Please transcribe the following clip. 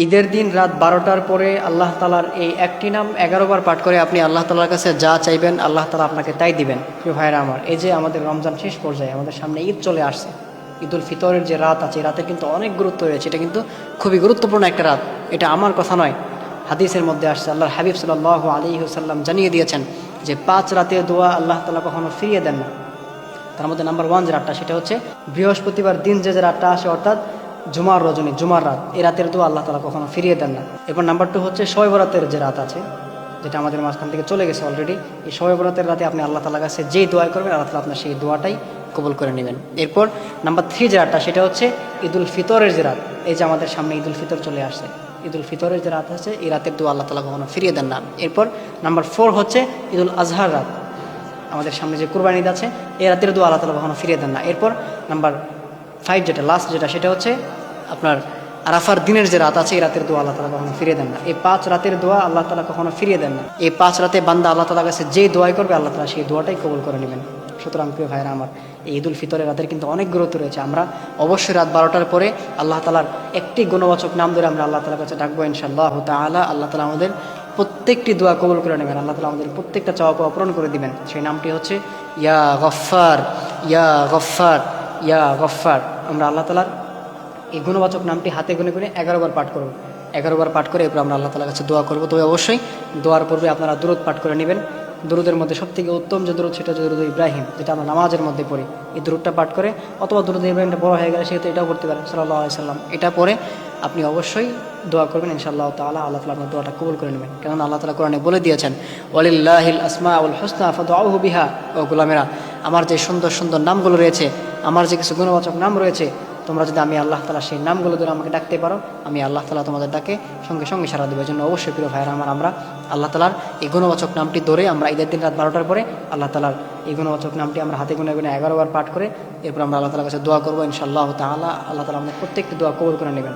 ঈদের দিন রাত 12টার পরে আল্লাহ তালার এই একটি নাম 11 বার পাঠ করে আপনি আল্লাহ তালার কাছে যা চাইবেন আল্লাহ তালা আপনাকে তাই দিবেন। প্রিয় ভাইরা আমার, এই যে আমাদের রমজান শেষ পর্যায়ে আমাদের সামনে ঈদ চলে আসছে, ঈদুল ফিতরের যে রাত আছে, রাতের কিন্তু অনেক গুরুত্ব রয়েছে। এটা কিন্তু খুবই গুরুত্বপূর্ণ একটা রাত। এটা আমার কথা নয়, হাদিসের মধ্যে আসছে। আল্লাহর হাবিব সাল্লাল্লাহু আলাইহি ওয়াসাল্লাম জানিয়ে দিয়েছেন যে 5 রাতের দোয়া আল্লাহ তালা কখনো ফিরিয়ে দেন না। তার মধ্যে নাম্বার 1 যে রাতটা, সেটা হচ্ছে বৃহস্পতিবার দিন যে রাতটা আসে, অর্থাৎ জুমার রজনী, জুমার রাত। এই রাতের দোয়া আল্লাহ তালা কখনো ফিরিয়ে দেন না। এরপর নাম্বার 2 হচ্ছে শবে বরাতের যে রাত আছে, যেটা আমাদের মাঝখান থেকে চলে গেছে অলরেডি। এই শবে বরাতের রাতে আপনি আল্লাহ তালার কাছে যেই দোয়া করবেন আল্লাহ তালা আপনার সেই দোয়াটাই কবুল করে নেবেন। এরপর নাম্বার 3 যে রাতটা, সেটা হচ্ছে ঈদুল ফিতরের যে রাত। এই যে আমাদের সামনে ঈদুল ফিতর চলে আসছে, ঈদুল ফিতরের যে রাত আছে, এই রাতের দোয়া আল্লাহ তালা কখনো ফিরিয়ে দেন না। এরপর নাম্বার 4 হচ্ছে ঈদুল আজহার রাত, আমাদের সামনে যে কুরবানি ঈদ আছে, এই রাতের দোয়া আল্লাহ তালা কখনো ফিরিয়ে দেন না। এরপর নাম্বার 5 যেটা লাস্ট যেটা, সেটা হচ্ছে আপনার আরাফার দিনের যে রাত আছে, এই রাতের দোয়া আল্লাহ তালা কখনো ফিরিয়ে দেন না। এই 5 রাতের দোয়া আল্লাহ তালা কখনো ফিরিয়ে দেন না। এই 5 রাতে বান্দা আল্লাহ তালার কাছে যে দোয়াই করবে আল্লাহ তালা সেই দোয়াটাই কবুল করে নেবেন। সুতরাং প্রিয় ভাইরা আমার, এই ঈদুল ফিতরের রাতের কিন্তু অনেক গুরুত্ব রয়েছে। আমরা অবশ্যই রাত 12টার পরে আল্লাহ তালার একটি গুণবাচক নাম ধরে আমরা আল্লাহ তালার কাছে ডাকবো ইনশাআল্লাহ তাআলা। আল্লাহ তালা আমাদের প্রত্যেকটি দোয়া কবুল করে নেবেন। আল্লাহ তালা আমাদের প্রত্যেকটা চাওয়া পাওয়া পূরণ করে দিবেন। সেই নামটি হচ্ছে ইয়া গফফার, ইয়া গফফার, ইয়া গফফার। আমরা আল্লাহ তালার এই গুণবাচক নামটি হাতে গুনে গুনে 11 বার পাঠ করব। 11 বার পাঠ করে এরপর আমরা আল্লাহ তালার কাছে দোয়া করবো। তবে অবশ্যই দোয়ার পূর্বে আপনারা দুরূদ পাঠ করে নেবেন। দুরুদের মধ্যে সবথেকে উত্তম যে দুরুদ, সেটা হচ্ছে দুরুদ ইব্রাহিম, যেটা আমরা নামাজের মধ্যে পড়ি। এই দুরুদটা পাঠ করে, অথবা দুরুদ ইব্রাহিমটা বড় হয়ে গেলে সেহেতু এটাও পড়তে পারেন, সাল্লাল্লাহু আলাইহি সাল্লাম। এটা পরে আপনি অবশ্যই দোয়া করবেন ইনশাআল্লাহ তাআলা। আল্লাহ তাআলা আপনার দোয়াটা কবুল করে নেবেন। কেননা আল্লাহ তাআলা কোরআনে বলে দিয়েছেন, ওয়ালিল্লাহিল আসমাউল হুসনা ফাদউহু বিহা। ও গোলামেরা, আমার যে সুন্দর সুন্দর নামগুলো রয়েছে, আমার যে কিছু গুণবাচক নাম রয়েছে, তোমরা যদি আমি আল্লাহ তাআলা সেই নামগুলো ধরে আমাকে ডাকতে পারো, আমি আল্লাহ তাআলা তোমাদের ডাকে সঙ্গে সঙ্গে সাড়া দেবে। জন্য অবশ্যই প্রিয় ভাইরা আমার, আমরা আল্লাহ তাআলার এই গুণবাচক নামটি ধরে আমরা ঈদের দিন রাত 12টার পরে আল্লাহ তাআলার এই গুণবাচক নামটি আমরা হাতে গুনে গুনে 11 বার পাঠ করে এরপর আমরা আল্লাহ তাআলার কাছে দোয়া করবো ইনশাআল্লাহ তাআলা। আল্লাহ তাআলা আমাদের প্রত্যেকটি দোয়া কবুল করে নেবেন।